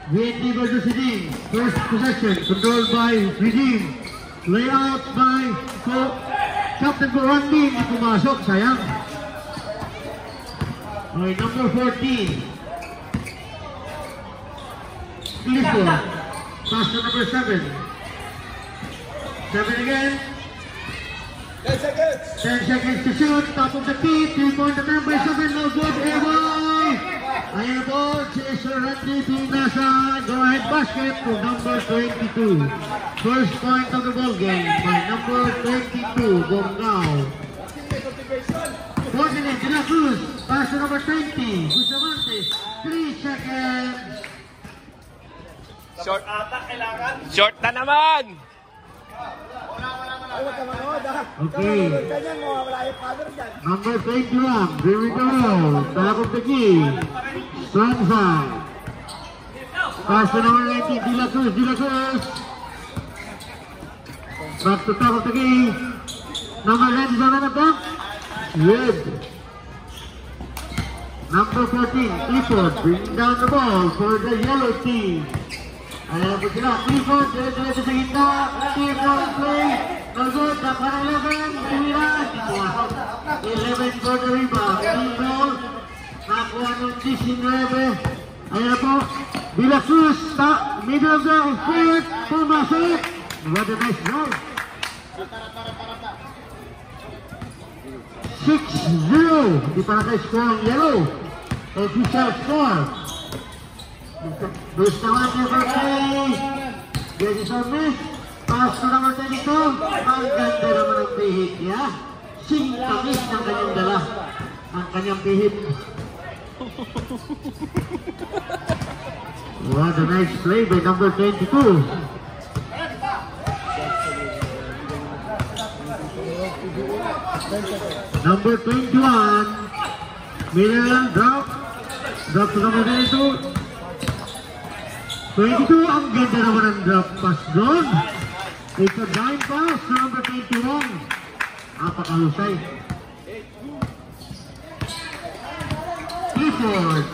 VNT versus Redeem. First possession controlled by Redeem. Layout by Captain Randy. Pumasok, sayang. Okay, number 14. Clifford. Pass to number 7. 7 again. 10 seconds. 10 seconds to shoot. Top of the key. 3-point attempt by 7. No good. Airboy. Ayan po, si Sir Randy Pinasa. Go ahead basket to number 22. First point of the ball game by number 22. Bonggao. Coordinate De La Cruz. Pass to number 20. Bustamante. 3 seconds. Short. Atak kailangan. Short na naman! Okay. Number 21. Here we go. Top of the key. Strong side. Pass to number 19. De La Cruz. De La Cruz. Back to top of the key. Number 9 is on the top. Yes. Number 14. Clifford. Bring down the ball for the yellow team. Ayan po sila, Clifford, diretso sa gitna, Clifford play, no good, dapat 11, Timiran, 11 for the rebound, team ball, nakuha ng 19, ayan po, De La Cruz, middle goal, fit, pumasok, what a nice goal. 6-0, di pa naka-score ang yellow, official score. Bustamante for play. This is a miss. Pass to number 22. Ang ganda naman ang pihit niya. Singtamis ng kanyang dala. Ang kanyang pihit. What a nice play by number 22. Number 21. Middle drop. Drop to number 22. 22, ang ganda naman ang drop pass doon. It's a dime pass to number 21. Napakalusay. Clifford.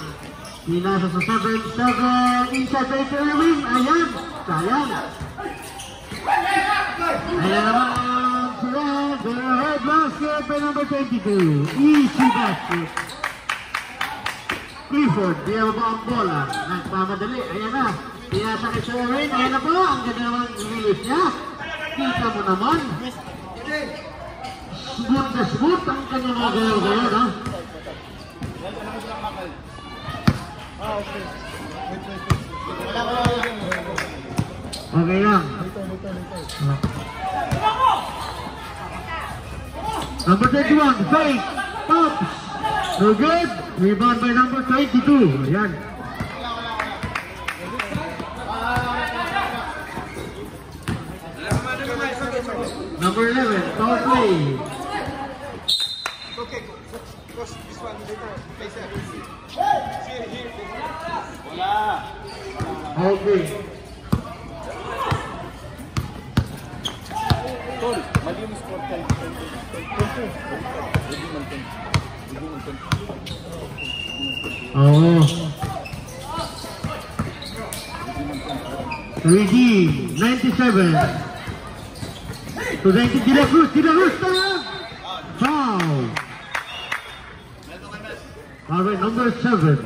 Pinasa sa 7-7. Inside by Terwin. Ayan. Sayang. Ayan naman sila. Go ahead basket by number 22. Easy basket. Clifford, diya ba ang bola? Nagpamadali. Ayan na. Pinasa kay Sherwin. Ayan na po. Ang ganda naman release niya. Kita mo naman. Smooth na smooth ang kanyang mga galaw-galaw, no? Okay lang. Number 21, fake. Pops. No good. Rebound by number 22. Ayan. Number 11, foul play. Okay, coach, this one later. Face it. Here. Wala. Okay. Tol, malinis po tayo. Oh. 3D, 97. To 90, De La Cruz, foul. Alright, number 7.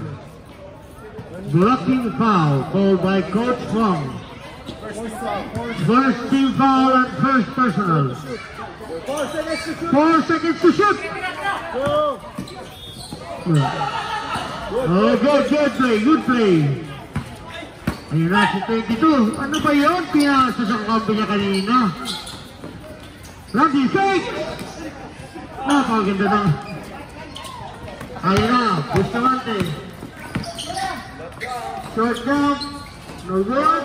Blocking foul called by Coach Fong. First team foul and first personal. 4 seconds to shoot. Oh, good play. Ayun na si 22. Ano ba yun? Pinasa sa kampi niya kanina. Randy, fake! Napakaganda na. Ayun na, Bustamante. Short jump. No good.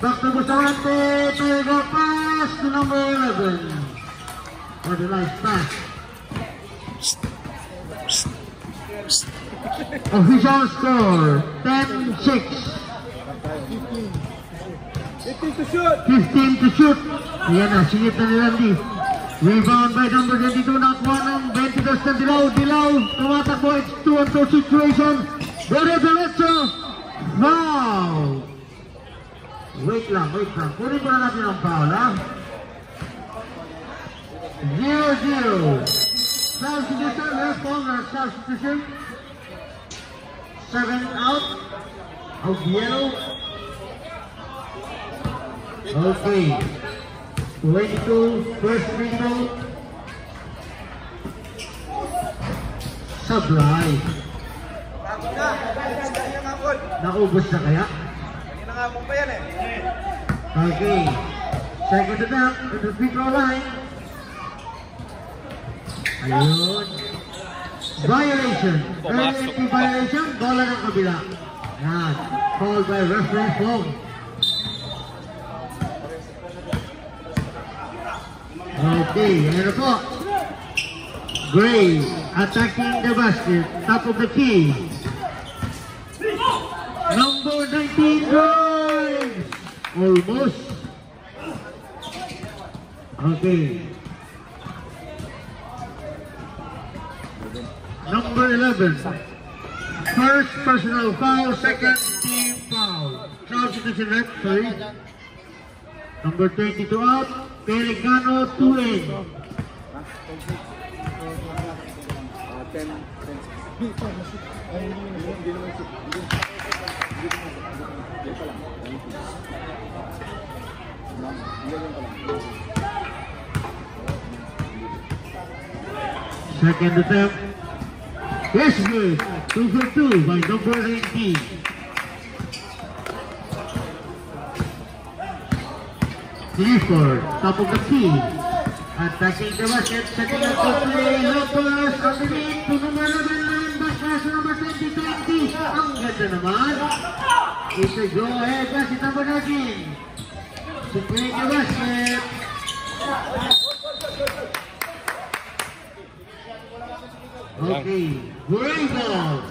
Back to Bustamante. Tiger pass to number 11. What a nice pass. Official score, 10-6. 15 to shoot. Ayan na, singit na ni Randy. Rebound by number 22, nakuha ng 22 na Dilaw. Tumatakbo, it's 2-on-2 situation. Diretso, Foul! Wait lang. Kunin ko na natin ang foul, ha? 0-0. Substitution, last ball, substitution. 7 out of yellow. Okay. 22, first free throw. Sablay. Naubos na kaya? Nangamong pa yan eh. Okay. Second attempt to the free throw line. Ayun. Violation. Early violation. Bola ng kabila. Yan. Called by referee Fong. Okay. Ayan na po. Gray attacking the basket. Top of the key. Number 19 drives. Almost. Okay. Number 11. First personal foul, second team foul. Substitution referee. Number 22 out. Pelicano 2 in. 10. Second attempt. Yes, good. 2 for 2 by number 19. Clifford, top of the key. Attacking the basket, setting up the play. Lopez, underneath to number 11. Backpass number 20. Ang ganda naman. It's a go ahead basket number 19. Securing the basket. Okay, great ball.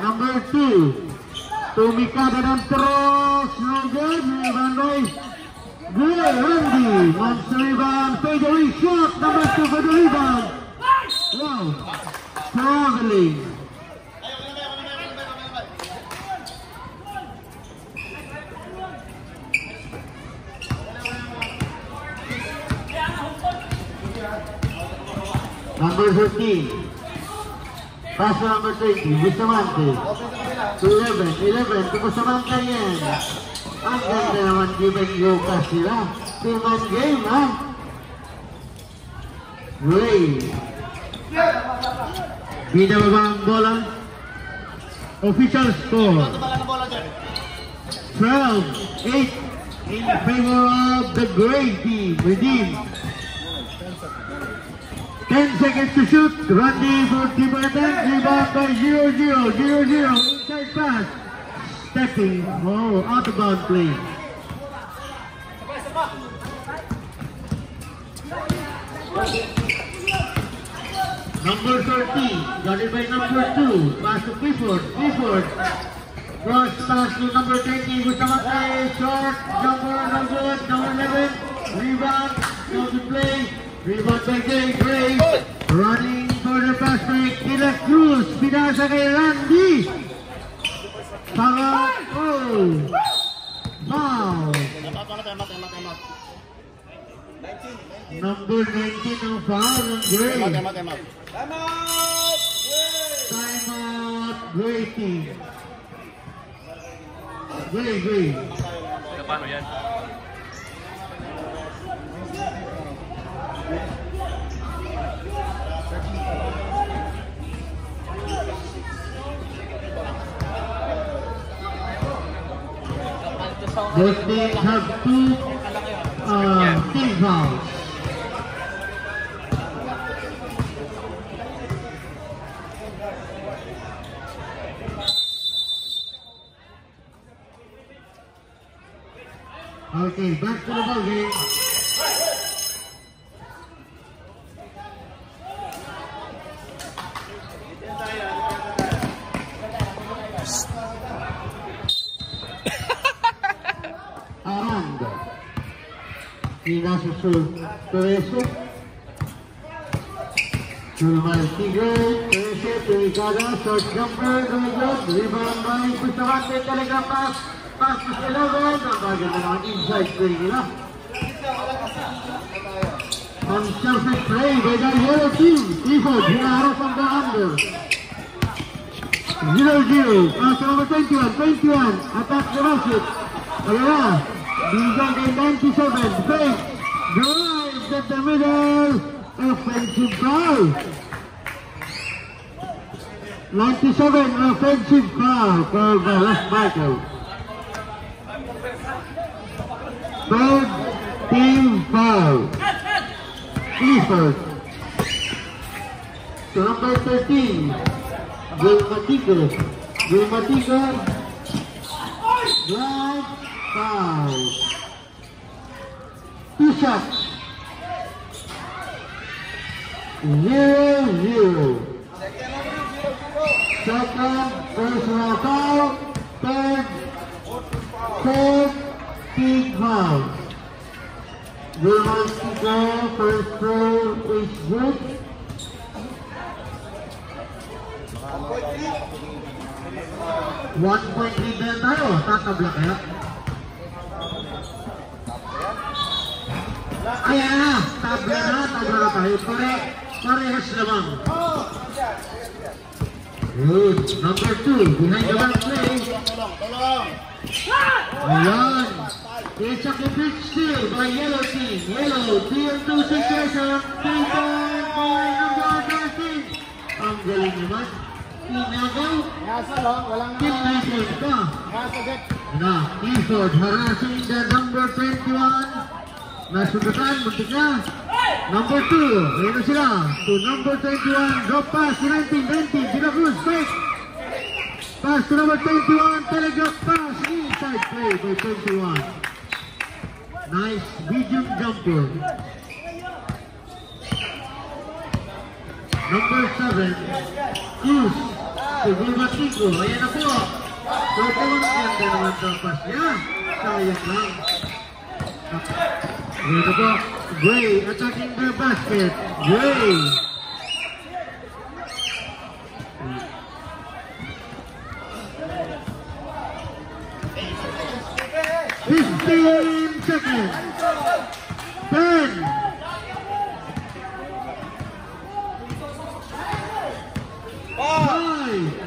Number 2. Tumikada ng cross. No good. Rebound. Good. Randy. Monster rebound. Fade away shot. Number 2 for the rebound. Wow. Traveling. Number 15. Pass number 20. Bustamante. 11 to Bustamante yan. Ang ganda naman given yoga sila. Team-man game, ha? Ray. Binababa ang bola. Official score. 12-8 in favor of the Gray team. Redeemed. 10 seconds to shoot. Randy for team attack. Rebound by 0-0. 0-0. Inside pass. Stepping. Oh, out of bound play. Number 13. Got it by number 2. Pass to Clifford. Clifford. Cross pass to number 20. Bustamante. Short. Number 11. Rebound. Go to play. Rebound by Gray. Running for the pass by Kila Cruz. Pinasa kay Randy. Pangat. Oh. Foul. Number 19 ang foul ng Gray. Time out. Gray team. Gray. Paano yan? Both teams have 2 team fouls. Okay, back to the ball game. Aranda. Ignacio Pereso. Gulman Tigre, 13, Delicada, short jumper, very good. Rebound by Bustamante, Telegram pass. Pass to 11. Ang bagay na naman inside play nila. Unselfish play by the yellow team. Clifford, hinaharap ang the under. 0-0. Pass to number 21. Attack the basket. Ayala. Bigyan kay 97. Fake. Drive at the middle. Offensive foul. 97 offensive foul called by West Michael. Third team foul. Clifford. To number 13. Gulmatigo. Drive foul. 2 shots. 0-0. Second personal foul. Third team foul. Gulmatigo, first throw is good. 1-point lead na tayo. Tatabla kaya? Kaya na! Tabla na tayo. Parehas lamang. Good. Number 2, behind the back play. Ayan. It's a complete steal by yellow team. Yellow, 3-2 situation. 3-point by number 13. Ang galing naman. Pinagaw. Pinagaw ka. Na, Clifford harassing the number 21. Nasubukan, muntik na. Number 2, ayun na sila. To number 21, drop pass to 19, De La Cruz, fake. Pass to number 21, telegraph pass, inside play by 21. Nice medium jumper. Number 7, Cruz. To Gulmatigo, ayan na po. So, ganda naman drop pass niya. Sayang lang. Here to go. Gray attacking the basket. Gray. 15 seconds. 10. 5.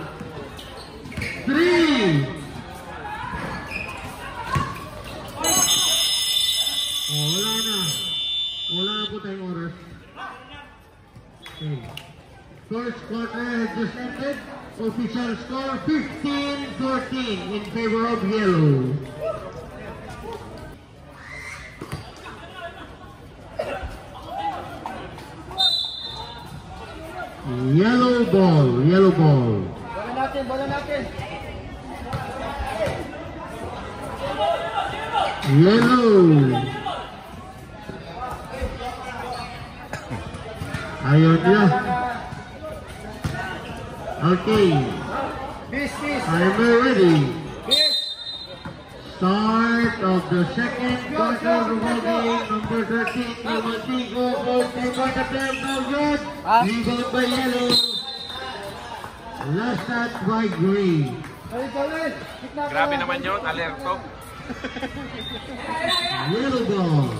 3. Wala na po tayong oras. Okay. First quarter has just ended. Official score 15-14 in favor of yellow. Yellow ball. Bola natin. Yellow. Ayun niya. Okay. I'm ready. Start of the second quarter of the game. Number 13, Gulmatigo. Open attempt, no good. Rebound by yellow. Last shot by green. Grabe naman yun, alerto. Yellow ball.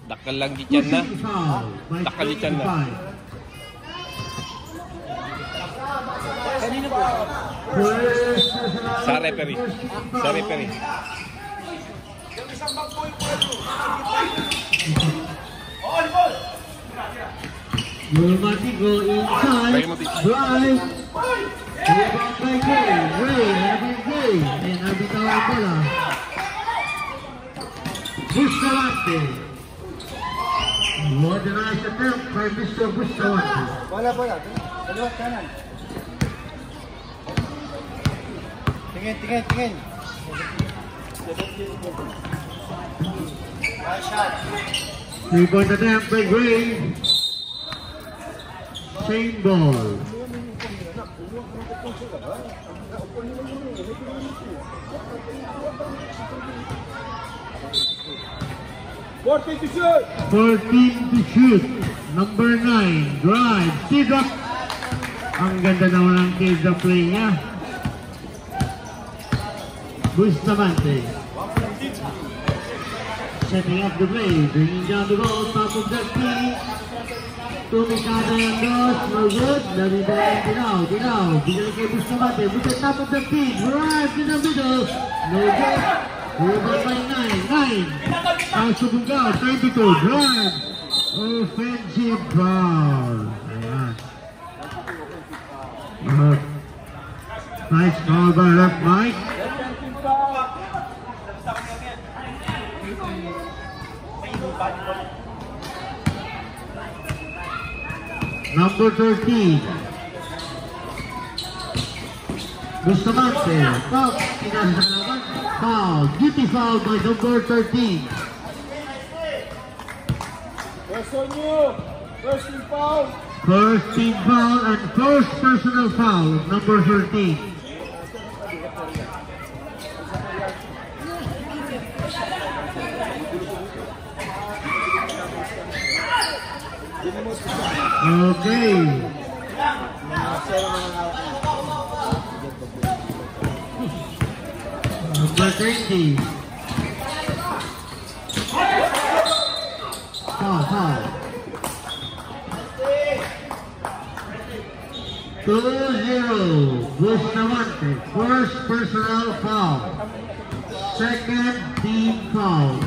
Dakal lang di dyan na. Dakal di dyan na. Sa referee. Gulmatigo inside. Drive. Rebound by Gray. Gray. And nabitaw ang bola. Bustamante. Modernized attempt by Mr. Bustamante. Bola. Dalawa kanan. Tingin. Rebound attempt by Gray. Same ball. 14 to shoot. 14 to shoot. Number 9, drive, teardrop. Ang ganda naman ng teardrop play niya. Bustamante. Setting up the play, bringing down the ball, top of the key. Tumikada yung dos, no good. Dali-dali, Dinaw. Bigyan kay Bustamante, buta top of the key, drive to the middle, no good. Rebound by 9. Ang subugaw, 22, drive. Offensive foul. Ayan. Nice call by Ref Mike. Number 13. Bustamante. Foul. Foul. Duty foul by number 13. First on you. First team foul. First team foul and first personal foul of number 13. Okay. Number 20. Foul. 2-0. Bustamante. First personal foul. Second team foul.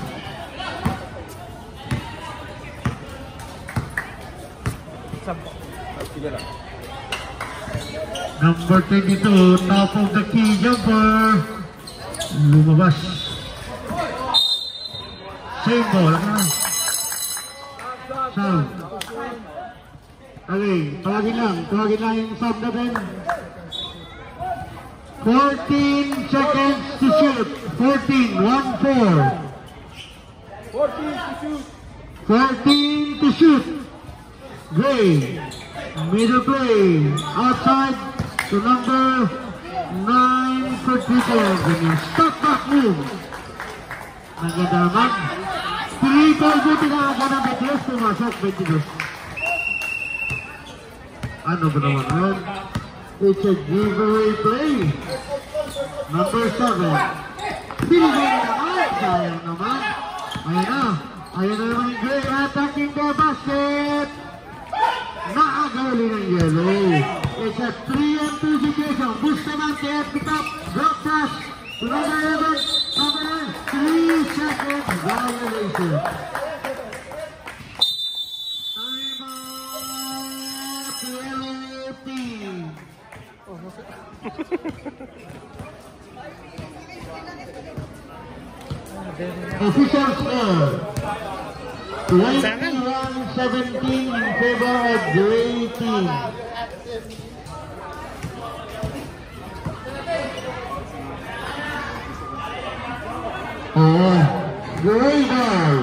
Number 22, top of the key jumper. Lumabas. Same ball. Sound. Okay, tawagin lang yung sound natin. 14 seconds to shoot. 14, 1-4. 14 to shoot. 14 to shoot. Gray. Middle play. Outside to number 9 for Twitter. Ganyan. Stop back move. Maganda naman. 3 ball duty na ako ng Betis. Pumasok, Betis. Ano ba naman yun? It's a giveaway play. Number 7. Binigay naman. Sayang naman. Ayun na naman yung Gray. Attacking the basket. Nakagauli ng yellow. It's a 3-on-2 situation. Bustamante at the top. Drop pass. To number 11. Number 9. 3 seconds. Violation. Time out. Yellow team. Official score. 21-17 in favor of Gray team. Gray ball.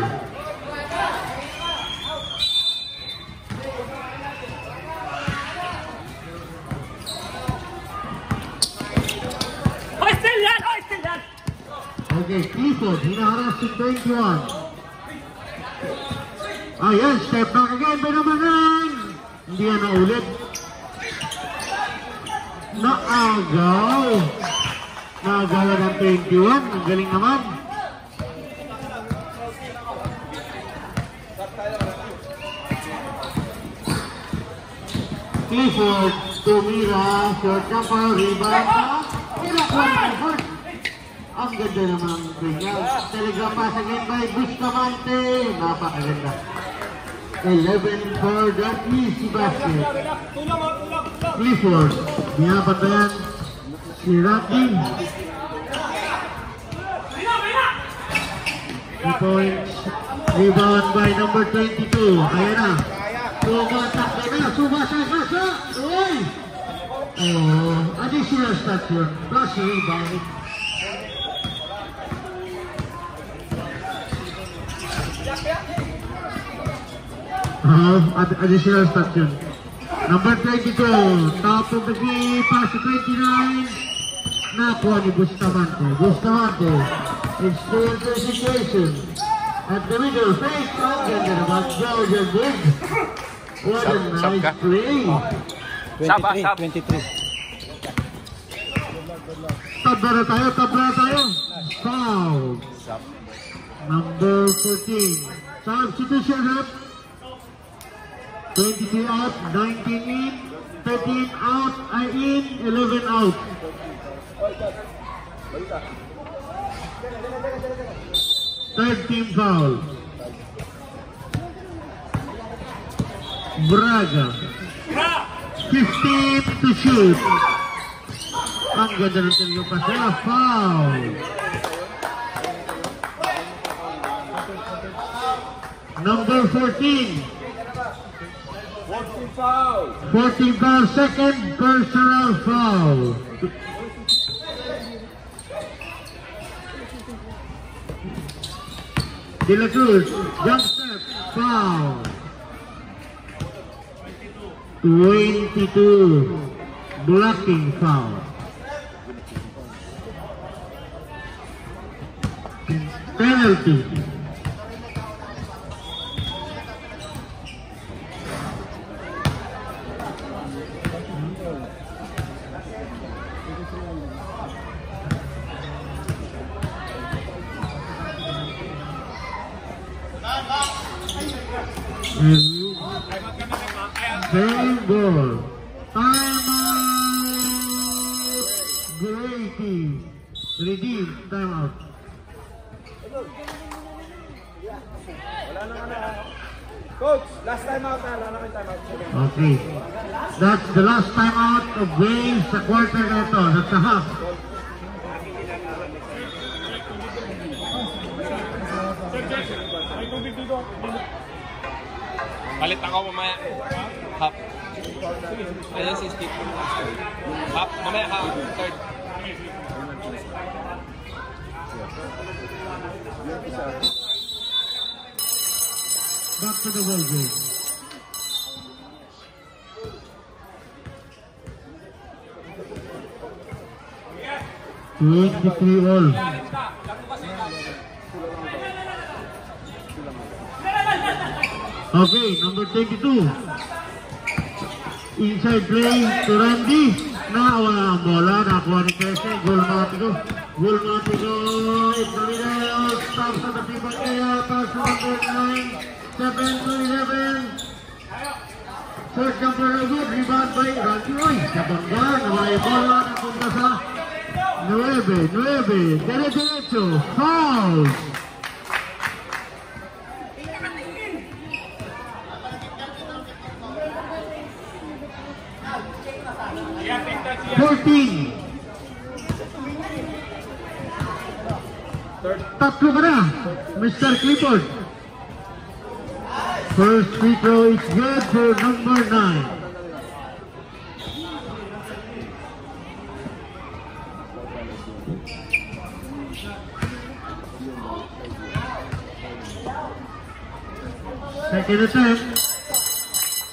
Okay, Clifford, hinaharas si 21. Ayan, step back again, Benamanan. Hindi yan na ulit. Naagaw. Naagawa ng 21. Ang galing naman. Clifford, tumira, short jumper, rebound. Tinakuha ng Clifford. Ang ganda naman ang kanya. Telegram pass again by Bustamante. Napakaganda. 11 for the easy basket. Clifford, binabantayan si Rocky. 2 points. Rebound by number 22. Ayan na. Tumatak na. Sumasay ka sa. Uy! Additional stat yun. Plus rebound. Additional stat yun. Number 22, top of the key, pass to 29. Nakuha ni Bustamante. Bustamante, it's 2-2 situation. At the middle, fake. Ang ganda naman, Georgia Big. What a Sab ka? nice play. 23. Tabla na tayo. Foul. Number 14. Substitution rep. 23 out, 19 in, 13 out, I in, 11 out. Third team foul. Braga. 15 to shoot. Ang ganda ng talagang pasya. Foul. Number 14. 14 foul, second personal foul. De La Cruz, jump step, foul. 22, blocking foul. Penalty. Same ball. Timeout. Grady. Redeem. Timeout. Coach, last time out na. Wala na kayo time out. Okay. That's the last timeout of Wales sa quarter na ito. That's a half. Palit ako mamaya. Half. Ayan si Steve. Half. Mamaya half. Third. Back to the ball game. all. Okay, number 22. Inside play to Randy. Wala ang bola. Nakuha ni Kese. Goal Matico. It's the middle. Stops at the people area. Pass to number 9. 7 to 11. Third jumper na good. Rebound by Randy Roy. Sa bangga. Nawala yung bola. Napunta sa 9. Dire-diretso. Foul. Tatlo ka na, Mr. Clifford. First free throw is good for number 9. Second attempt.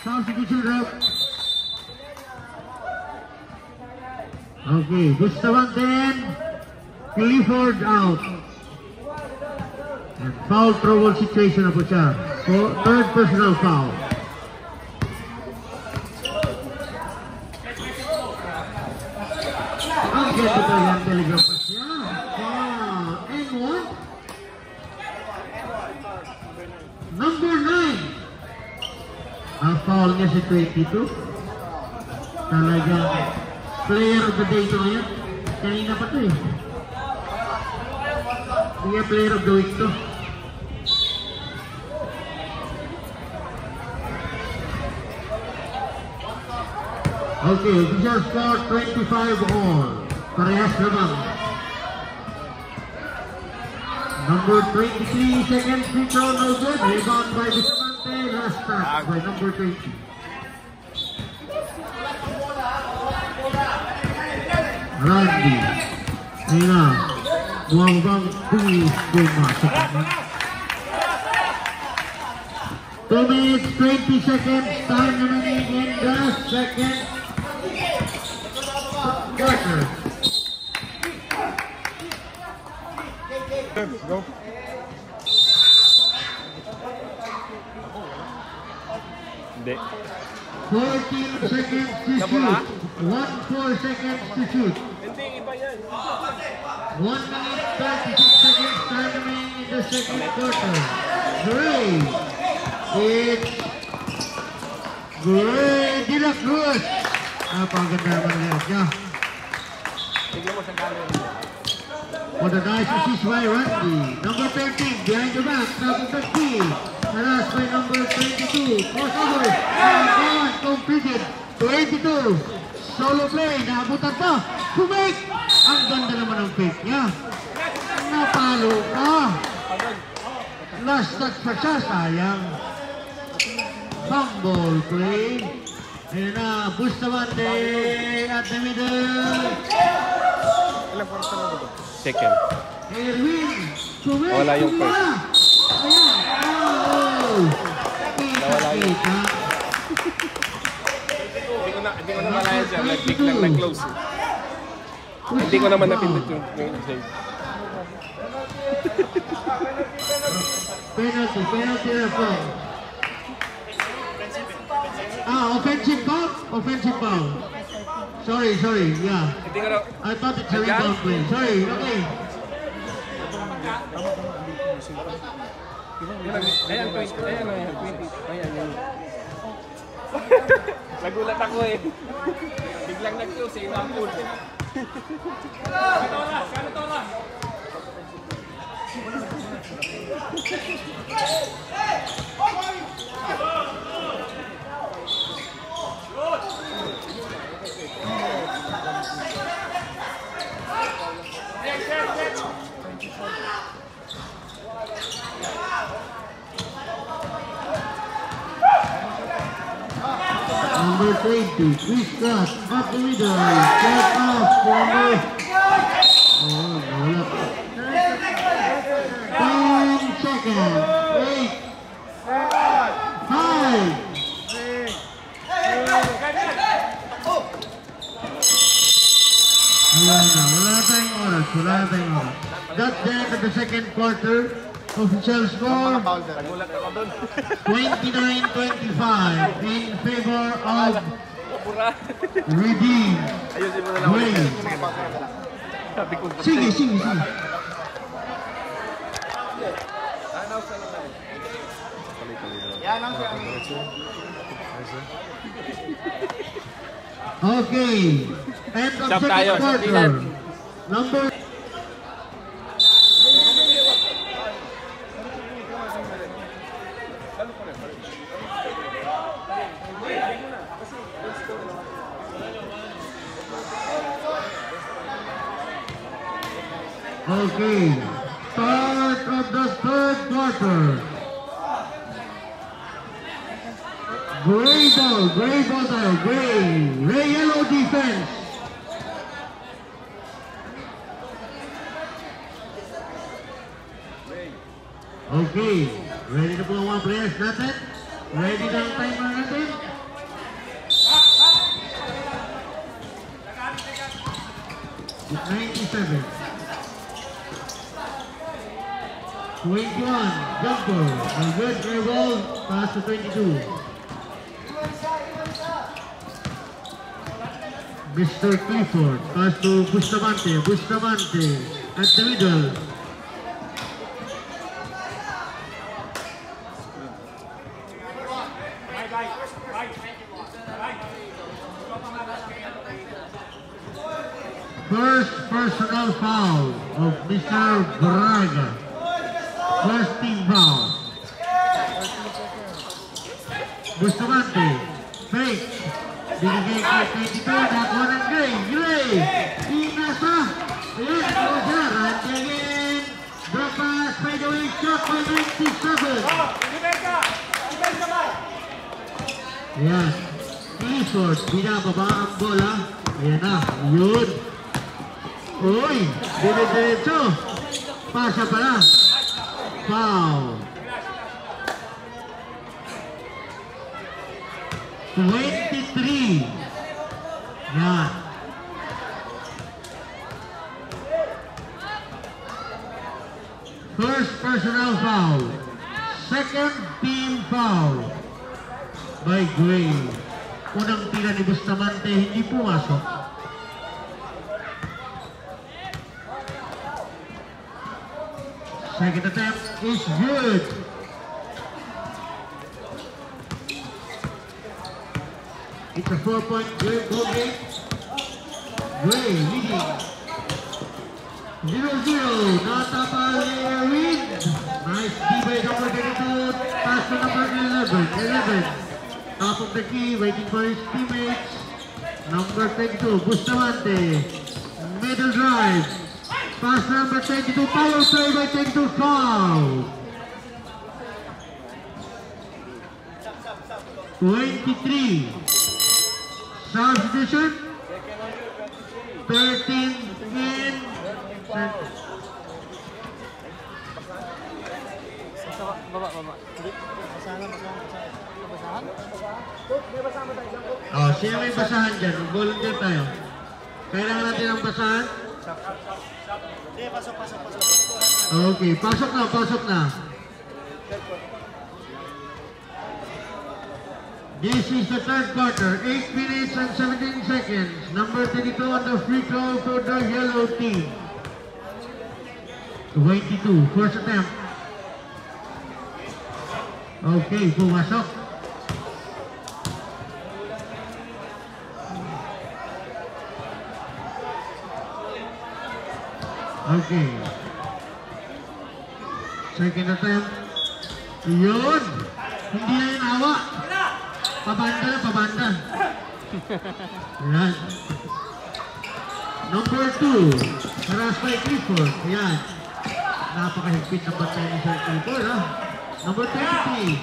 Substitution rep. Okay, Gustavan then. Clifford out. And foul trouble situation na po siya. So, third personal foul. Ang ganda pa yan talaga pa siya. Foul. And what? Number 9. Ang foul niya si 22. Talagang player of the day ito ngayon. Kanina pa ito eh. Hindi player of the week to. Okay, official score 25 all. Parehas naman. Number 23, second free throw, no good. Rebound by Bustamante. Last touch by number 20. Randy. Ayun na. Buwang-buwang pumasok naman. 2 minutes, 20 seconds. Time remaining in the second quarter. Go. Hindi. 14 seconds to shoot. 14 seconds to shoot. Hindi, iba yan. 1 minute 36 seconds time remaining in the second quarter. Gray. It's Gray de la Cruz. Napakaganda naman niya. Tignan mo sa camera. For the nice assist by Randy. Number 13, behind the back, number 13. Harassed by number 22. Crossover. And completed. 22. Solo play. Naabutan pa. Kumik! Ang ganda naman ng fake niya. Napalo ka. Last touch pa siya. Sayang. Fumble play. Ayan na. Bustamante at the middle. Ilang quarter na ba ito? Second. Erwin. Kumik! Wala yung first. Ayan. Oh! Nawala yun. Kita. Hindi ko na malaya dyan. Nag-click lang, nag-close. Hindi ko naman napindot yung save. Penalty referee. Offensive foul? Offensive foul. Sorry, yeah. Hindi ko na... I thought it's a rebound play. Sorry, okay. Ayan, 20. Ayan, yun. Nagulat ako eh. Biglang nag-close eh. Nampul. Kano. Number 20, Chris Scott, up the middle, step off, number... Oh, wala. 10 seconds, 8, 5. Ayan na, wala tayong oras. That's the end of the second quarter. Official score, 29-25 in favor of Redeem. Ayusin mo na lang. Gray. Sabi ko. Sige. Okay. End of Stop second tayo. quarter. Number... Okay, start of the third quarter. Gray ball tayo, Gray yellow defense. Okay, ready na po ang mga players natin? Ready na ang timer natin? It's 97. 21, jumper, a good air ball, pass to 22. Mr. Clifford, pass to Bustamante at the middle. First personal foul of Mr. Braga. First team foul. Bustamante, fake. Binigay kay 22, nakuha ng Gray. Inasa. Ayan, nakuha siya. Randy again. Drop pass, by the way, shot by 97. Ayan. Clifford, binababa ang bola. Ayan na, yun. Uy, dire-diretso. Pasa pala. Foul. 23. Yan. First personal foul. Second team foul. by Gray. Unang tira ni Bustamante, hindi pumasok. Second attempt is good. It's a 4-point game, goal game. Gray leading 0-0. Natapal win. Nice D by number 22. Pass to number 11. Top of the key, waiting for his teammates. Number 22, Bustamante. Middle drive. Pass number 22, power play by 22, foul. 23. Substitution. 13 in. Oh, sino may basahan dyan? Volunteer tayo. Kailangan natin ang basahan? Okay, pasok na. This is the third quarter, 8 minutes and 17 seconds. Number 32 on the free throw for the yellow team. 22, first attempt. Okay, pumasok. Okay. Second attempt. Yun! Hindi na yung awa. Pabanda. Yan. Number 2. Harass by Clifford. Yan. Napakahigpit na bantay ni Sir Clifford, ha? Number 23.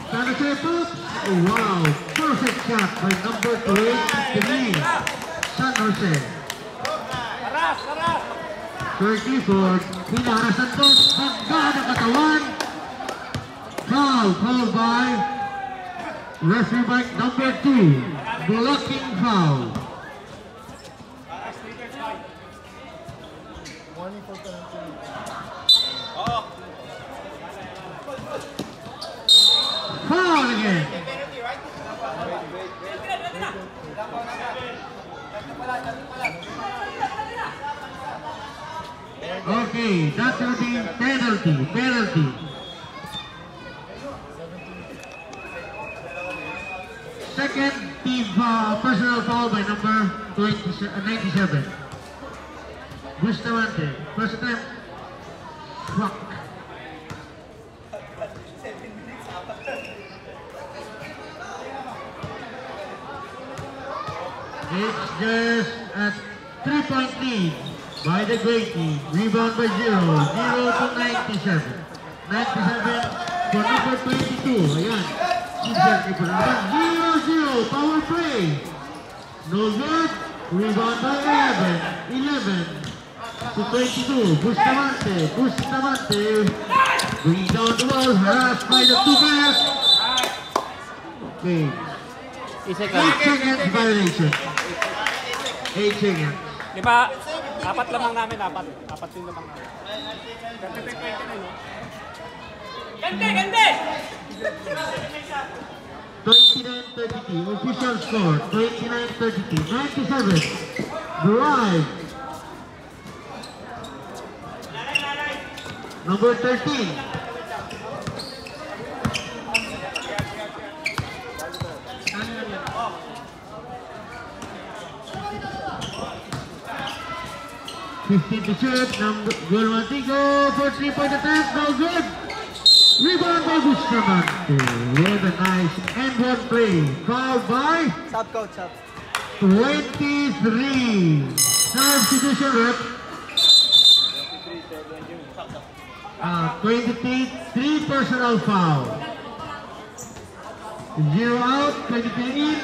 San Jose Poops. Oh, wow. Perfect shot by number 23. San Jose. Sir Clifford. Pinaharasan to. Hanggang ang katawan. Foul by referee by number 2. Blocking foul. Foul again. Okay, that will be penalty. Second team personal foul by number 97. Bustamante. First attempt. Fuck. It's just a 3-point lead by the Gray team. Rebound by 0 to 97. 97 for number 22. Ayan. 0-0. Power play. No good. Rebound by 11 to 22. Bustamante. Bring down the ball. Harassed by the two players. Okay. 8 seconds violation. 8 seconds. Di ba, apat lamang namin, apat din lamang namin. Gande! 29-32, official score, 29-32, 97, drive. Number 13. To shoot, goal Mantico for 3-point attempt, no good. Rebound by Bustamante. What a nice end-one play. Fouled by Sub coach, sub. 23. Substitution rep. 23 personal foul. 0 out, 23 in,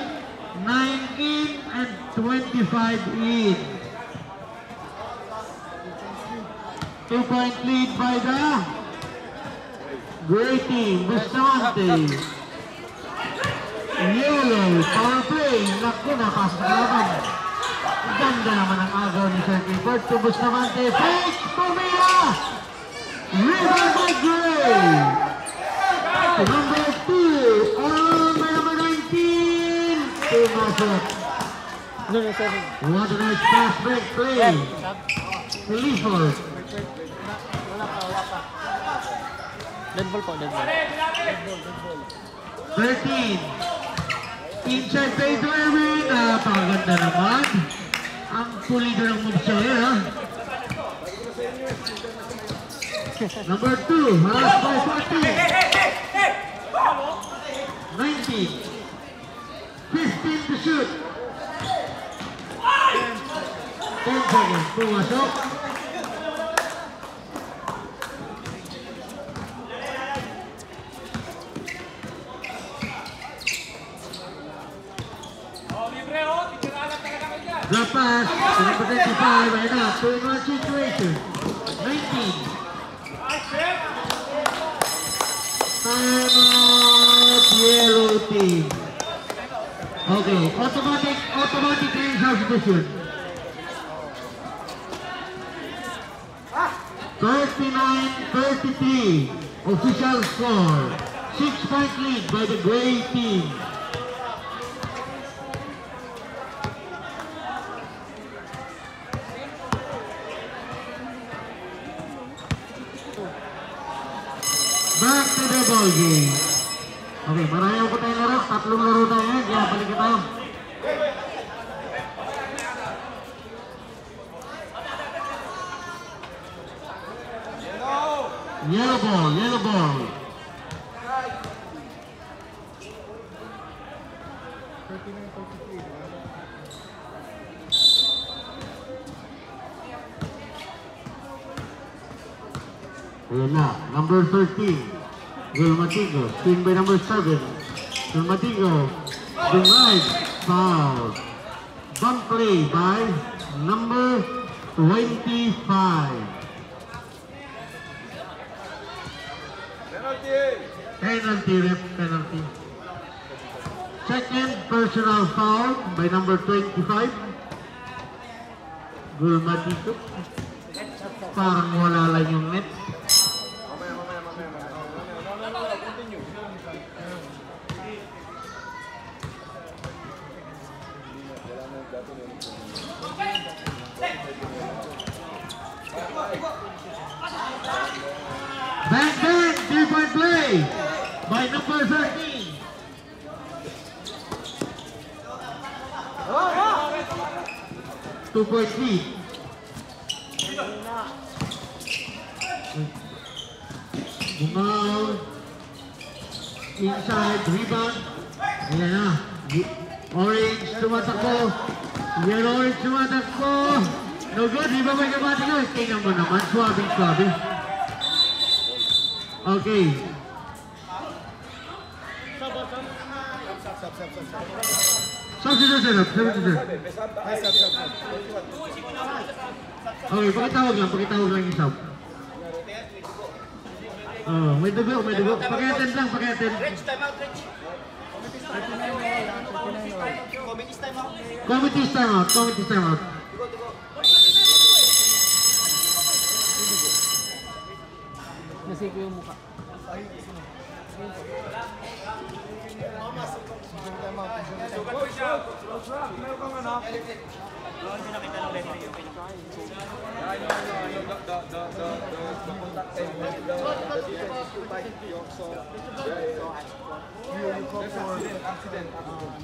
9 in, and 25 in. 2-point lead by the Gray team. Bustamante. Yellow, power play. Naku, napas na kalaban. Ganda naman ang agaw ni Sir Clifford to Bustamante. Fake, Pumila! Rebound by Gray. Number 2. Oh, may shot. No, 7. What a nice pass break play. Clifford. Wala pa. Dead ball po, dead ball. 13. Inside play to Erwin. Napakaganda naman. Ang pulido ng moves niya, ha? Number 2, harass by 14. 19. 15 to shoot. 10 seconds. Pumasok. The pass to number 25 and up. 2-in-1 situation. 19. Timeout, yellow team. Okay, automatic range substitution. 39-33. Official score. 6-point lead by the gray team. Back to the ball game. Okay, marayaw ko tayo laro. 3 laro tayo yan. Kaya balik tayo. Yellow ball, yellow ball. Ayan na, number 13, Gulmatigo, seen by number 7, Gulmatigo, denied, foul. Bump play by number 25. Penalty, ref, penalty. Second personal foul by number 25, Gulmatigo. Parang wala lang yung net. Bang bang, 3-point play by number 13. Two-point lead. Bumaw. Inside, rebound. Ayan na. Orange tumatakbo. Yellow orange tumatakbo. No good, di ba may kabati ko? Tingnan mo naman, swabe. Okay. Substitution. Okay, pakitawag lang yung sub. Oh, may dugo. Pakiatin lang. Committee's time out. Nasiko yung mukha.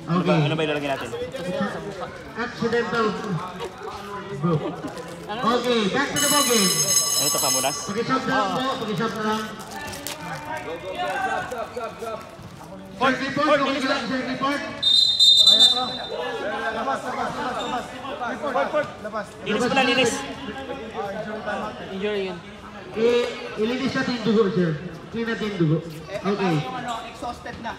Okay. Ano ba ilalagay natin? Accidental. Okay, back to the ball game. Ano ito, pamunas? Pag-isap na lang po, pag-isap na lang. Circle board, okay ka lang, circle board. Linis pala, linis. Injury yun. Ilinis natin yung dugo, sir. Clean natin yung dugo. Okay. Exhausted na.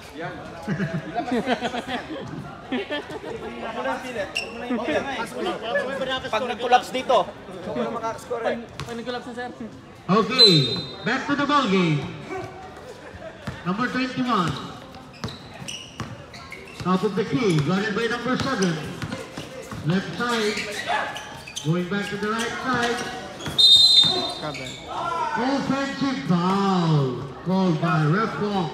Pag nag-collapse dito. Pag nag-collapse na, sir. Okay, back to the ball game. Number 21. Top of the key, guarded by number 7. Left side. Going back to the right side. Offensive foul called by Ref Wong.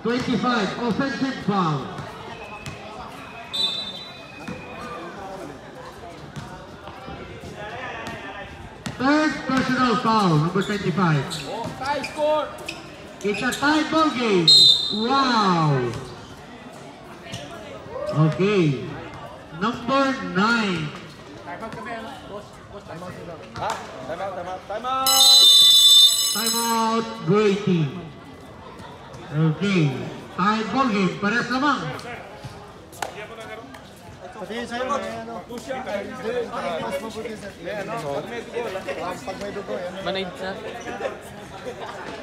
25, offensive foul. Third personal foul, number 25. Oh, tie score! It's a tie ball game. Wow. Okay. Number 9. Ha? Time out, time out, time out! Timeout, gray team. Okay. Tie ball game. Pares lamang. Pati yun sa'yo, may ano. Mas mabuti sa pag may dugo, yan. Manay na.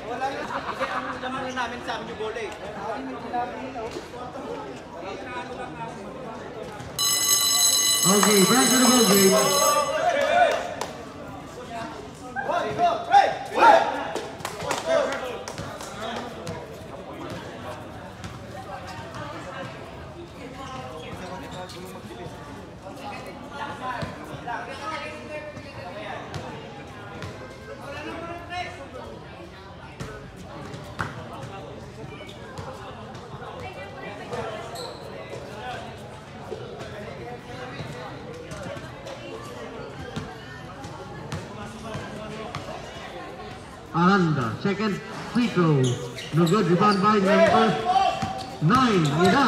Wala yun. Kasi ang laman namin sa amin yung bola eh. Okay, back to the ball game. Aranda, second free throw. No good, rebound by number 9. Ida.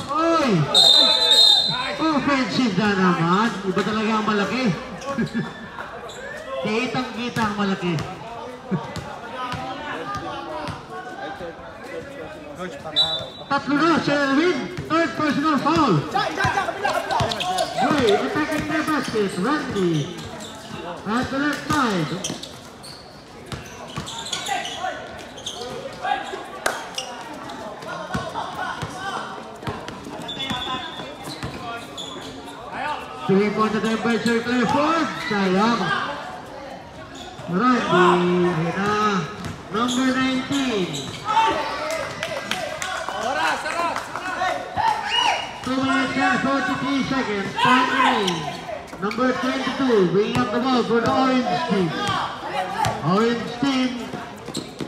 Oy! Offensive na naman. Iba talaga ang malaki. Kitang-kita ang malaki. Tatlo na, Sherwin. Third personal foul. Gray attacking the basket. Randy at the left side. Three-point attempt by Sir Clifford. Sayang. Randy. Hina. Number 19. 2 minutes and 43 seconds. Time remaining. Number 22 bringing up the ball for the Orange team. Orange team.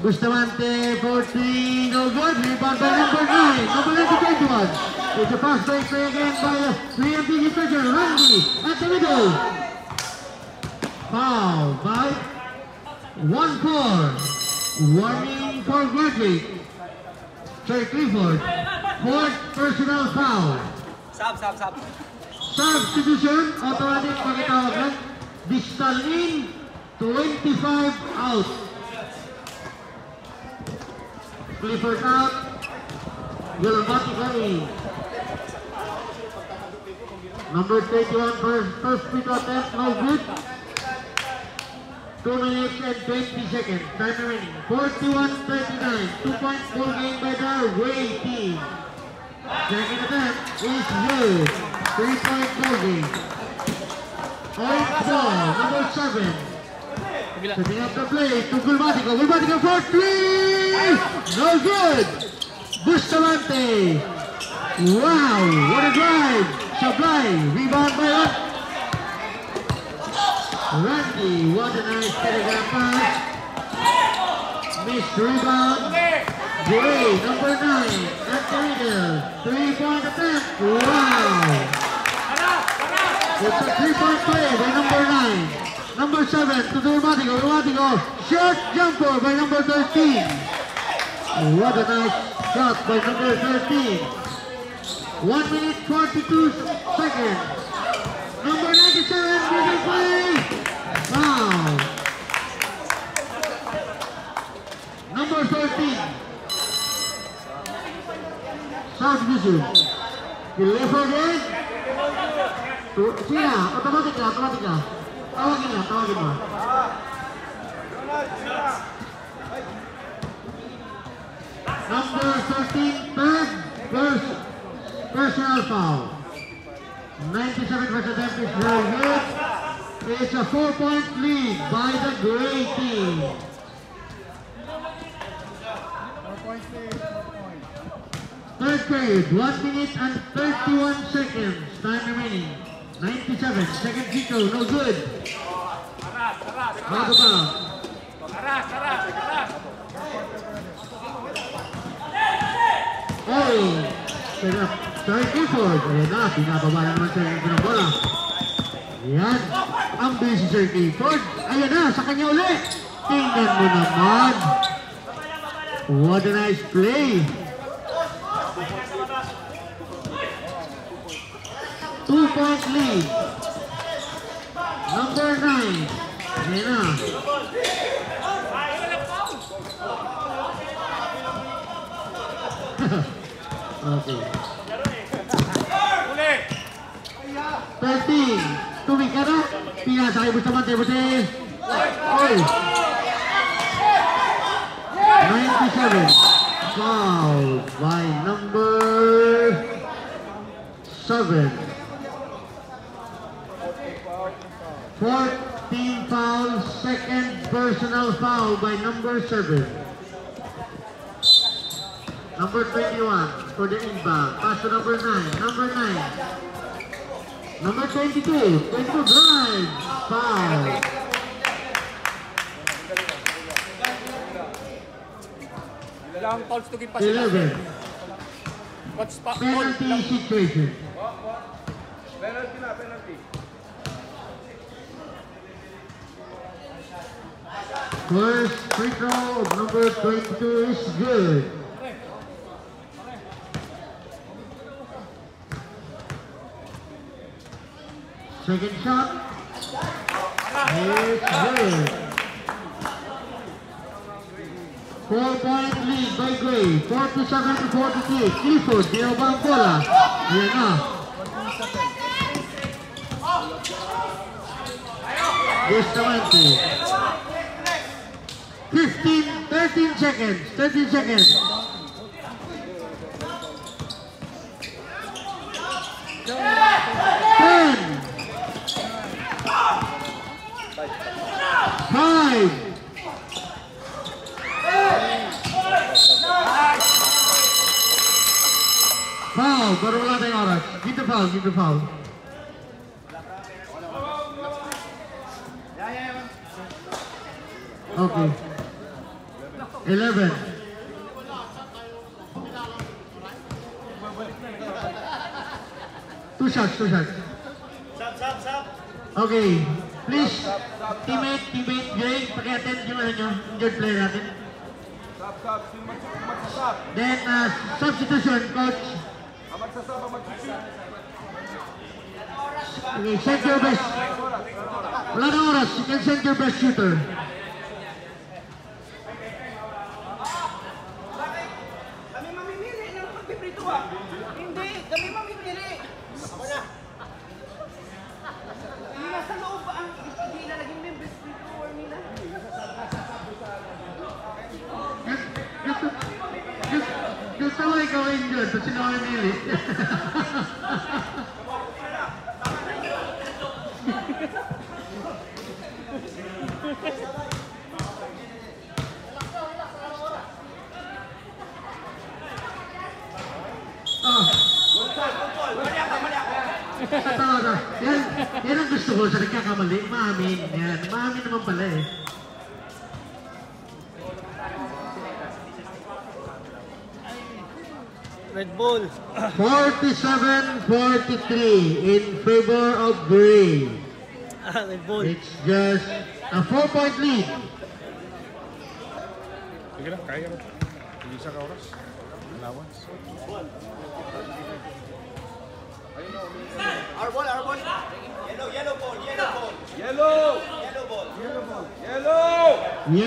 Bustamante for 3. No good. Rebound by number 9. Number 21. It's a fast break play again by 3MPG pressure. Randy at the middle. Foul by 1-4. Warning for graduate. Sir Clifford. Fourth personal foul. Sab. Substitution, automatic magkatawagan. Distal in, 25 out. Clifford out. Automatically. Number 31 first free throw attempt, no good. 2 minutes and 20 seconds. Time remaining. 41-39. 2-point ball game by the away team. Second attempt is good. 3-point ball game. Orange ball, number 7. Setting up the play to Gulmatico. Gulmatico for 3! No good! Bustamante. Wow, what a drive! Supply, rebound by up. Randy, what a nice telegraph pass. Missed rebound. Gray, number 9, at the middle. 3-point attempt. Wow! It's a 3-point play by number 9. Number 7 to Gulmatico. Gulmatico, short jumper by number 13. What a nice shot by number 13. 1 minute 42 seconds. Number 97, good play. Wow. Number 13. Substitution. Clifford again. Sina, automatic na. Tawagin mo. Number 13, third personal foul. 97% attempt is very good. It's a 4-point lead by the gray team. 4 points lead, 4 points. Third period, 1 minute and 31 seconds. Time remaining. 97, second free throw, no good. Out of bounds. Set up. Sorry, Clifford. Ayan na, pinababa naman sa ng bola. Ayan, ang busy Sir Clifford. Ayan na, sa kanya ulit. Tingnan mo naman. What a nice play. 2-point lead. Number 9. Ayan na. Okay. 13. Tumig ka na. Pinasa kay Bustamante. Oy. 97. Foul by number 7. 14 foul. Second personal foul by number 7. Number 21 for the inbound. Pass to number 9. Number 9. Number 22. 22 drive. Foul. Ilang fouls to give pa 11. What's pa? Penalty situation. Penalty na, penalty. First free throw of number 22 is good. Second shot. It's good. 4-point lead by Gray. 47-43. Clifford, binaba ang bola. Ayan na. Bustamante. 13 seconds. 13 seconds. 10. 5. Foul, baru wala tayong oras. Give the foul, give the foul. Okay. 11. Two shots. Okay. Please, teammate, Jay, paki-attend yung injured player natin. Stop. Sino magsasab? Then, substitution, coach. Magsasab, magsisip. Okay, send your best. Wala na oras, you can send your best shooter. Kami mamimili ng pagpiprito Hindi, kami mamimili. Ako na. Hindi nasa loob ang hindi na naging members dito or nila. Gusto mo ikaw injured, so sino ang mili? Tatawa na. Yan ang gusto ko sa nagkakamali. Maamin. Yan. Maamin naman pala eh. Red Bull. 47-43 in favor of Gray. Red Bull. It's just a 4-point lead. Sige lang, kaya mo. Hindi sa oras. Allowance. Our ball. Yellow ball. Yellow! Yellow ball. Hindi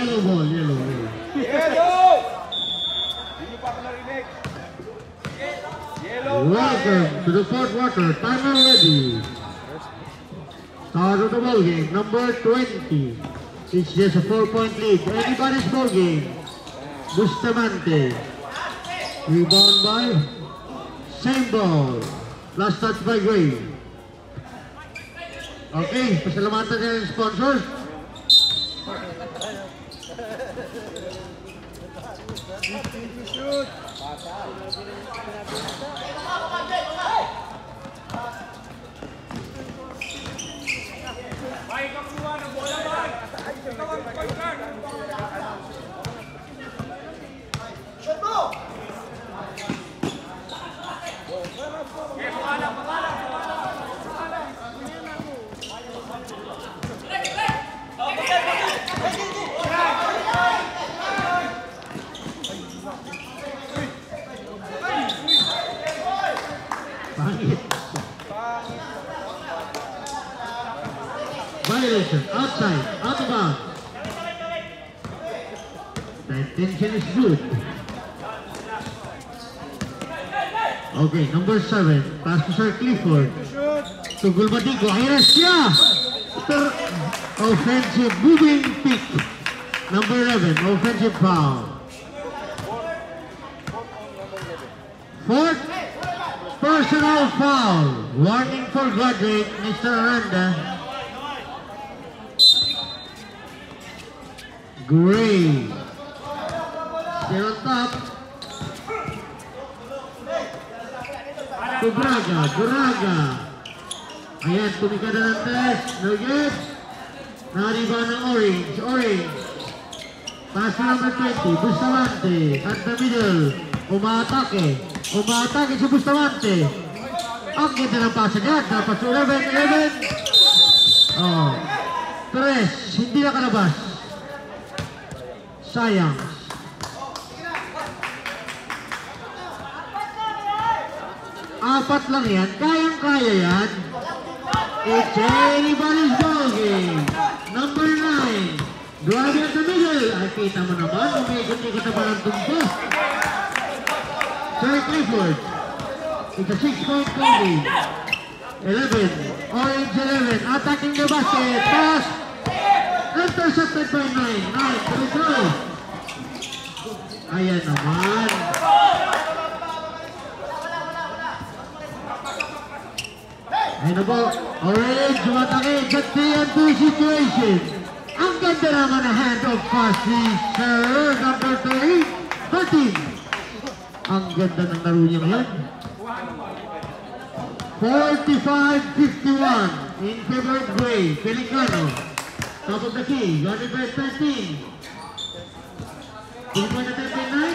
nyo pa ako narinig. Yellow! Welcome to the fourth quarter. Timer ready. Start of the ball game. Number 20. It's just a 4-point lead. Anybody's ball game. Bustamante. Rebound by same ball. Last touch by Gray. Okay, pasalamatan niya yung sponsors. intention. Outside. Out of bounds. The intention is good. Okay, number 7. Pass to Sir Clifford. To Gulmatico. Ayan siya. Offensive moving pick. Number 11. Offensive foul. Fourth personal foul. Warning for graduate, Mr. Aranda. Gray. Still on top. To Braga. Ayan, tumika na ng test. No good. Nariba ng Orange. Pass to number 20. Bustamante. At the middle. Umaatake si Bustamante. Ang ganda ng pasa niya. Dapat sa 11. Oh. Tres. Hindi nakalabas. Sayang. Apat lang yan. Kayang-kaya yan. It's anybody's ball game. Number 9. Driving at the middle. Ay, kita mo naman. Umikot-ikot na parang tumpo. Sir Clifford. It's a 6-point game. 11. Orange 11. Attacking the basket. Pass. Intercepted by 9. 9 to the throw. Ayan naman. Ayan na po. Orange umatake. It's a 3-on-2 situation. Ang ganda naman na hand-off pass ni Sir number 13. Ang ganda ng laro niya ngayon. 45-51 in favor of Gray. Pelicano. Top of the key. Guarded by 13. 2 point attempt by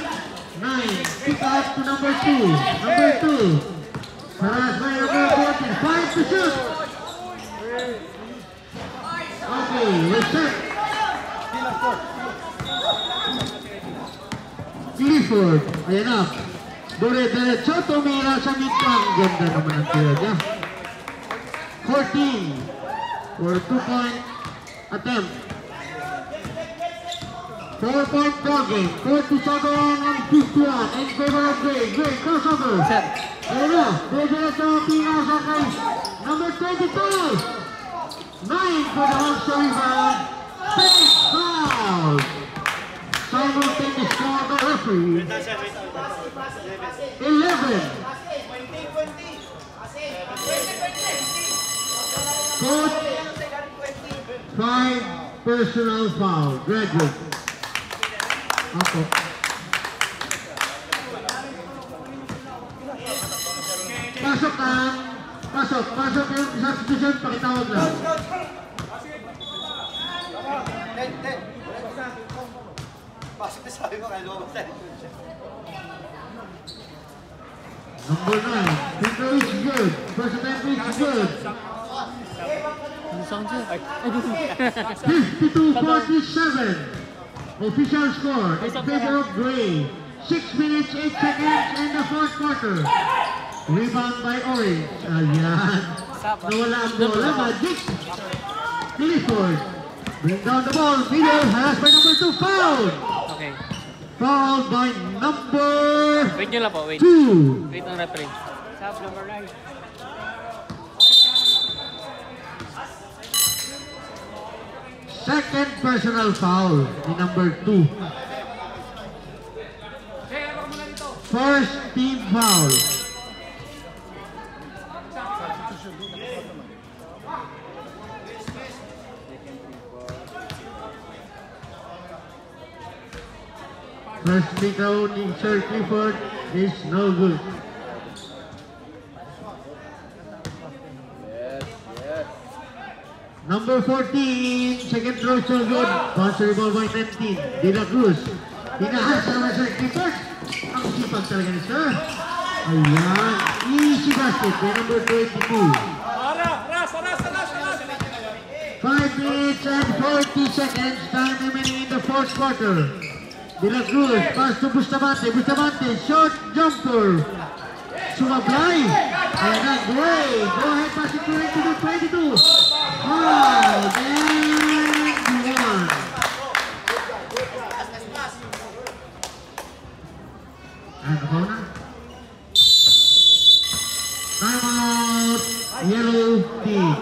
9. Pick out to number 2. Number 2. Paras by number 14. 5 to shoot. Okay, we're set. Clifford. Ayan na. Diretso tumira sa mito. Ang ganda naman ang tira niya. 14 for 2-point attempt. 4-point ball game. 47-51 in favor of Gray. Gray crossover. Ayan na. Diretso tira sa kay number 22. 9 for the Hulkster rebound. 6 fouls. Simultaneous call by referee. 11. Fourth, 5 personal foul. Graduate. Ako. Pasok yung substitution, pakitawag lang. Pasok na sabi mo, kaya lumabas tayo. Number 9, free throw is good. First attempt is good. 52-47. Official score in favor of Gray. 6 minutes, 8 seconds in the fourth quarter. Rebound by Orange. Ayan. Nawala ang bola. Magic. Clifford. Bring down the ball. Middle. Harass by number 2. Foul. Okay. Fouled by number Wait nyo lang po, wait. 2. Wait ang referee. Sub number 9. Second personal foul ni number 2. First team foul. First free throw ni Sir Clifford is no good. Number 14, second throw is no good. Bouncer ball by 19. De La Cruz. Pinahas naman Sir Clifford. Ang sipag talaga ni Sir. Ayan. Easy basket by number 22. 5 minutes and 40 seconds. Time remaining in the fourth quarter. De La Cruz, pass to Bustamante. Bustamante, short jumper. Sumablay. Ayan na, Gray. Go ahead, pass it to 22. Foul! And one. And the corner. Timeout, yellow team.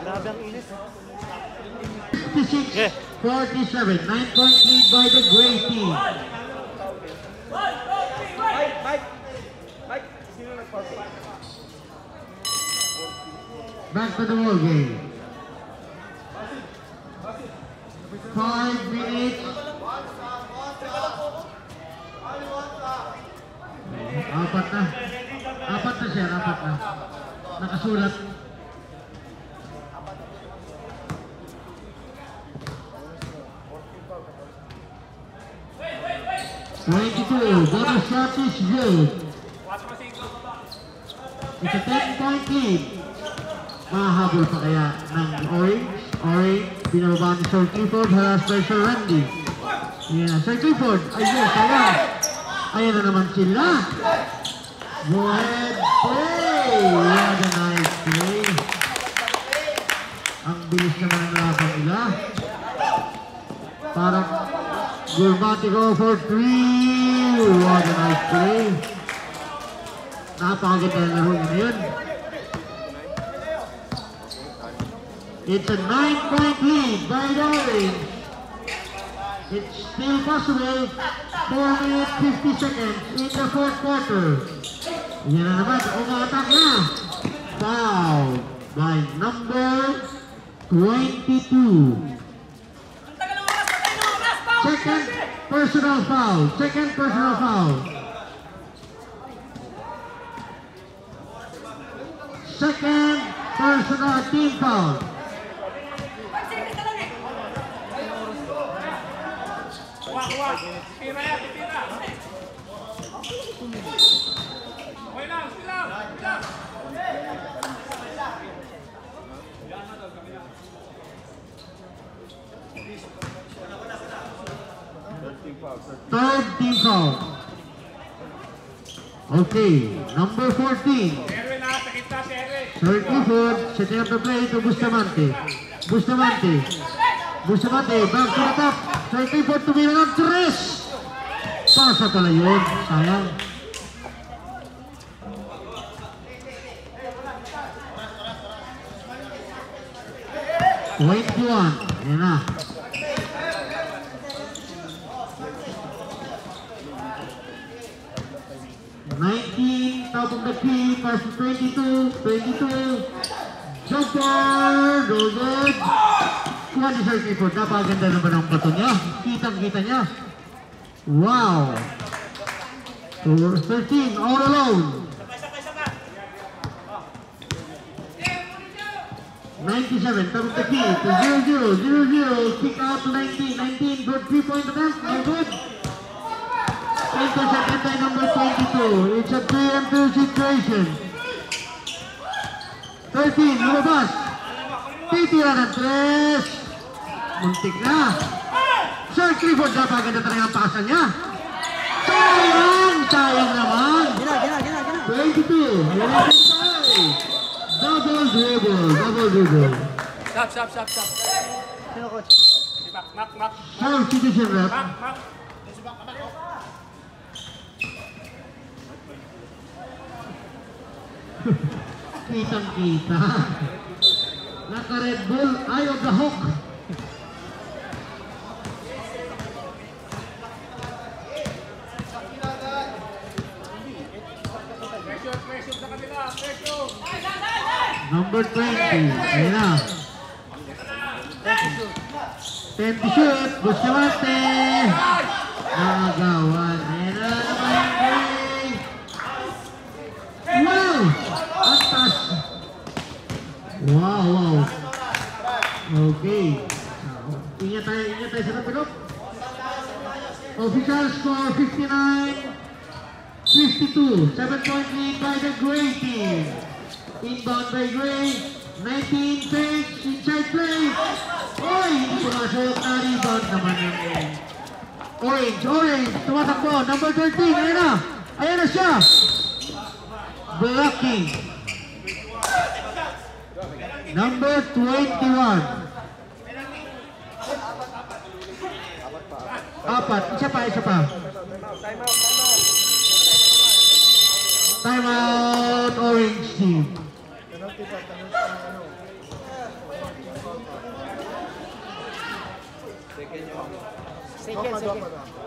Grabe ang init. 56-47, 9-point lead by the gray team. Mike, sino nag-foul? Back to the ball game. 5 minutes. Apat na. Apat na siya, apat na. Nakasulat. Bonus shot is good. It's a 10-point lead. Mahabol pa kaya ng Orange. Orange, binababa ni Sir Clifford, harass by Sir Randy. Yeah, Sir Clifford, ayun, kaya. Ayan na naman sila. Go ahead, play! What a nice play. Ang bilis naman ang laban nila. Parang Gurmatico for 3. What a nice play. Napakaganda na laro niya yun. It's a 9-point lead by the Orange. It's still possible. 4 minutes 50 seconds in the fourth quarter. Yan na naman, umatak na. Foul by number 22. Second personal foul. Second personal foul. Second personal team foul. Third team foul. Okay, number 14. Sir Clifford, setting up the play to Bustamante. Bustamante, back to the top. Sir Clifford, tumira ng 3. Pasa pala yun, sayang. Ayan na. 19, top of the key, pass to 22, jumper, no good. Kuha ni Sir Clifford, napakaganda naman ang bato niya. Kitang-kita niya. Wow. 13, all alone. 97, top of the key, to 0-0, kick out to 19, good 3-point attempt, no good. Intercepted by number 22. It's a 3-2 situation. 13, lumabas. Titira ng 3. Muntik na. Sir Clifford, napaganda talaga ang pasa niya. Sayang naman. 22. Double dribble. Stop. Sino coach? Knock. Foul citizen rep. Kitang-kita. Naka-Red Bull, eye of the hawk. Number 20, ayan na. 10 to shoot, Bustamante. Nagawan, ayan na naman. Wow! Antas! Wow! Okay. Ingat tayo sa napilok. Official score 59-52. 7-point lead by the Gray team. Inbound by Gray. 19 fakes, inside play. Oy! Hindi pumasok na rebound naman yung Orange, tumatakbo, number 13, ayan na siya. Blocking. Number 21. Apat, isa pa. Time out, Orange team.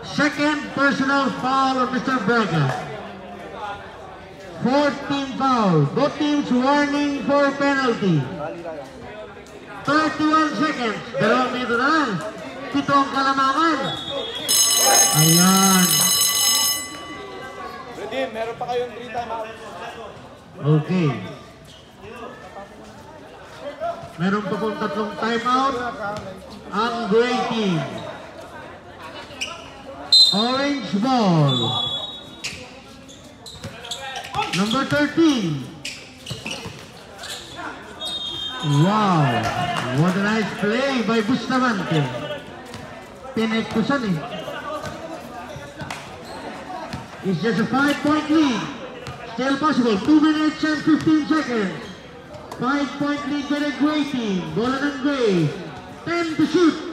Second personal foul of Mr. Braga. 14 foul. Both teams warning for penalty. 31 seconds. 2 minuto na lang. 7 ang kalamangan. Ayan. Redeem, meron pa kayong 3 timeout. Okay. Meron pa pong 3 timeout ang gray team. Orange ball. Number 13. Wow. What a nice play by Bustamante. Pinektusan eh. It's just a 5-point lead. Still possible. 2 minutes and 15 seconds. 5-point lead by the gray team. Bola ng gray. 10 to shoot.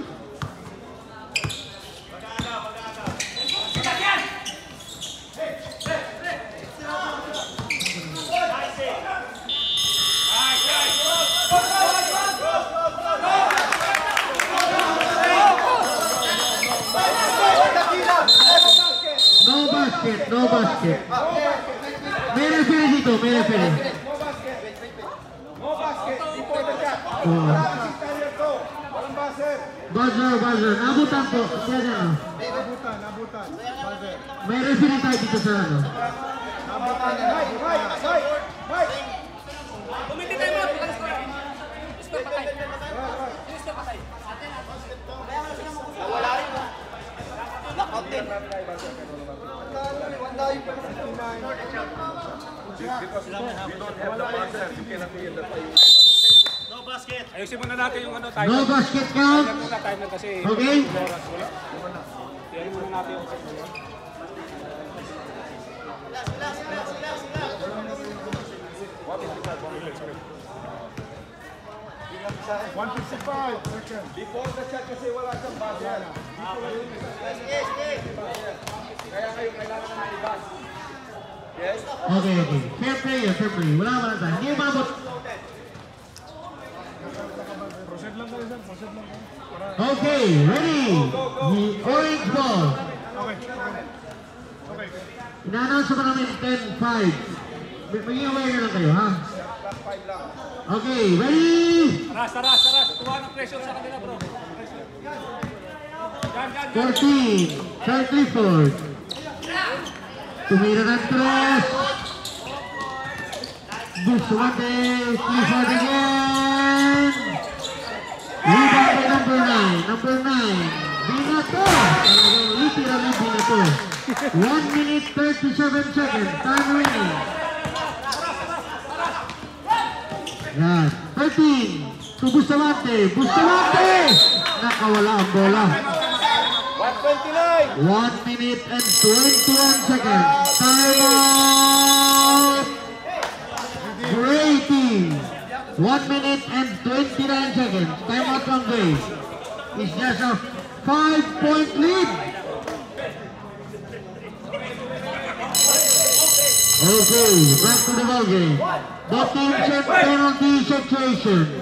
No basket. May referee dito, may referee. No basket, before the shot. Walang buzzer. Buzzer. Nabutan po. Nabutan. May referee tayo dito sa ano. Nabutan. Mike. Kumiti tayo mo. Gusto patay. Wala rin mo. Knockout din. Ayusin muna natin yung ano tayo. No basket count. Muna tayo na kasi. Okay. Tiyan muna natin yung 155. Before the shot kasi wala siyang buzzer. Kaya kayo kailangan na ibas. Yes? Okay. Fair play. Wala tayo. Hindi umabot. Okay, ready. The orange ball. Ina-announce pa namin 10-5. May aware na lang kayo, ha? Okay, ready? Taras. Tuwa ng pressure sa kanila, bro. 14, Charles Clifford. Tumira ng 3. Bustamante, Clifford again. Rebound by number 9. Binato. Talagang literally binato. 1 minute 37 seconds. Time remaining. Yan. 13. To Bustamante. Nakawala ang bola. 129. 1 minute and 21 seconds. Time out. Gray team. 1 minute and 29 seconds. Time out from Gray. It's just a 5-point lead. Okay, back to the ball game. Both teams in penalty situation.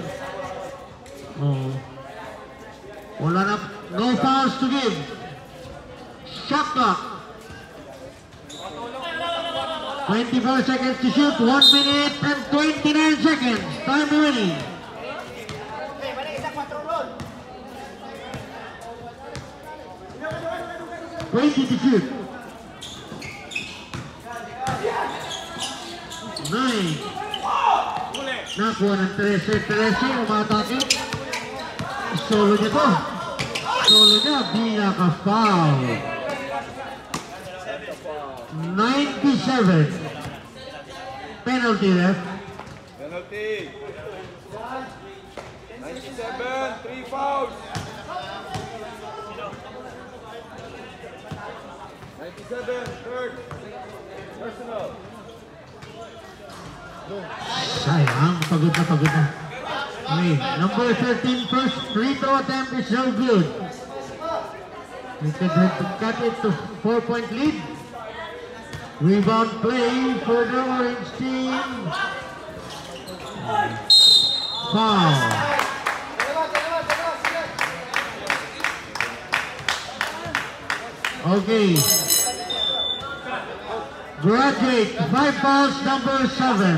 Oh. Wala na, no fouls to give. Shot clock. 24 seconds to shoot. 1 minute and 29 seconds. Time remaining. 20 to shoot. 9. Nakuha ng 13. Umatake. Solo niya. Binaka-foul. 97. Penalty left. Penalty. 97, 3 fouls. 97, third. Personal. Sayang, pagod na. Okay, number 13, first free throw attempt is no good. We could have to cut it to 4-point lead. Rebound play for the orange team. Foul. Okay. Graduate, 5 fouls, number 7.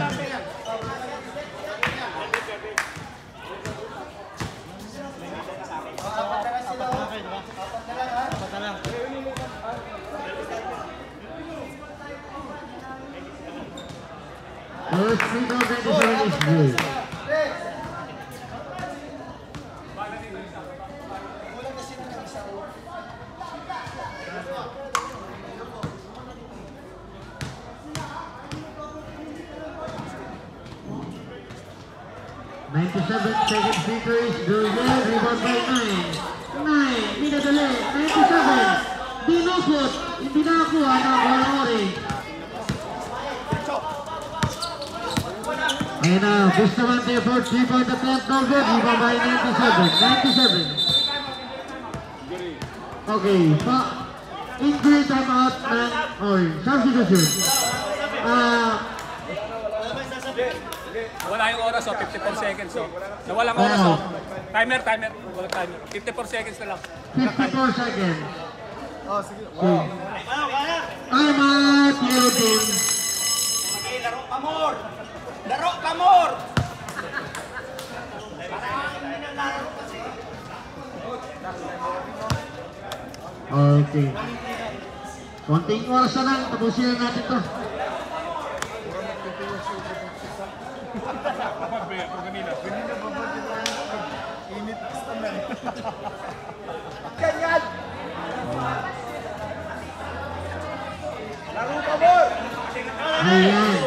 First free throw attempt is good. Second free throw is good. Rebound by 9. Minadali. 97. Dinukot. Hindi nakakuha ng orange. Ayan na. Bustamante for 3-point attempt. No good. Rebound by 97. Okay. Injury timeout ng orange. Substitution. Wala yung oras, 54 seconds. Nawalang oras. Timer. Walang timer. 54 seconds na lang. 54 seconds. Oh, sige. Timeout, yellow team. Okay, laro ka more! Okay. Konting oras na lang. Tapusin na natin to. Ganyan! Laro ka more! Ayan.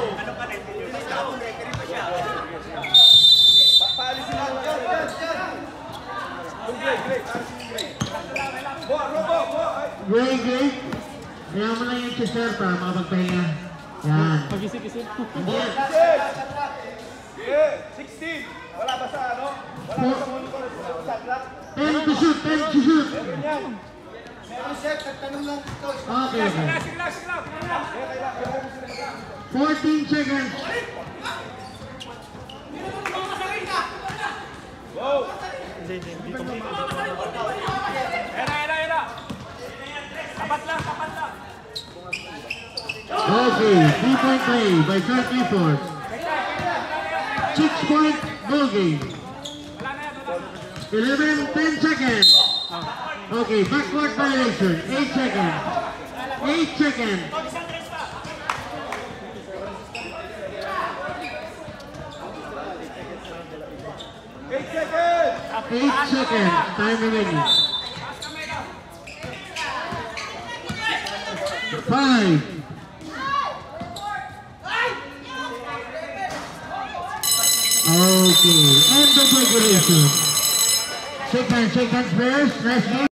Paalisin lang yan. Great. Great. Kaya mo lang yung chaser para makapagpahinga. Yan. Pag-isip-isip. Hindi yan. 16! Wala ba sa ano? Wala ba sa monitor? Shot clock? 10 to shoot. Ganyan. Meron set, tanong lang ito. Okay. 14 seconds. Wow! Era. Tapat lang. Okay. 3-point play by Kurt Clifford. 6-point ball game. 10 seconds. Okay, backward violation. 8 seconds. 8 seconds. Time remaining. 5. Okay, end of regulation. Shake hands, players. Nice game.